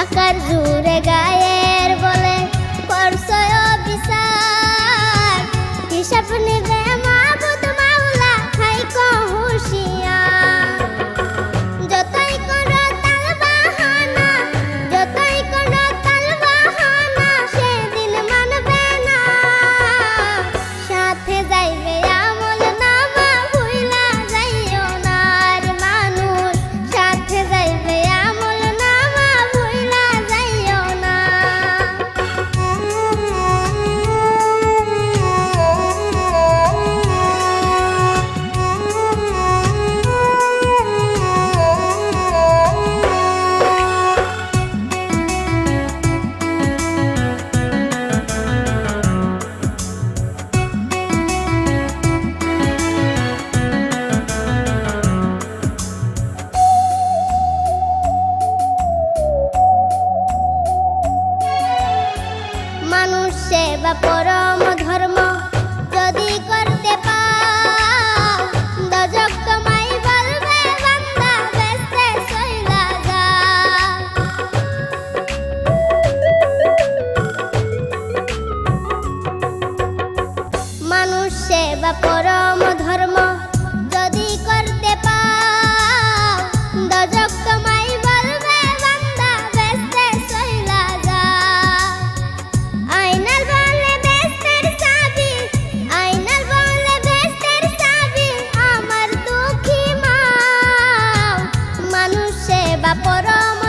টাকার জোরে গায়ের বলে করছো বিচার, হিসাব নিবে মাবুদ মাওলা থাইকো হুঁশিয়ার। যতই করো তাল বাহানা, যতই করো তাল বাহানা, সেদিন মানবে না। সাথে যাইবে আমল নামা, ভুইলা যাইও না আর মানুষ। সাথে যাইবে আমল নামা, ভুইলা যাইও না। মানুষ সেবা পরম ধর্ম যদি করতে পাও, দজক তোমায় বলবে বান্দা বেস্তে চইলা যাও। মানুষ সেবা পরম ধর্ম যদি করতে পাও, দজক তোমায় বলবে বান্দা বেস্তে চইলা যাও। আয়নাল বলে বেস্তের চাবি, আয়নাল বলে বেস্তের চাবি, আমার দুঃখী মাও। মানুষ সেবা পরম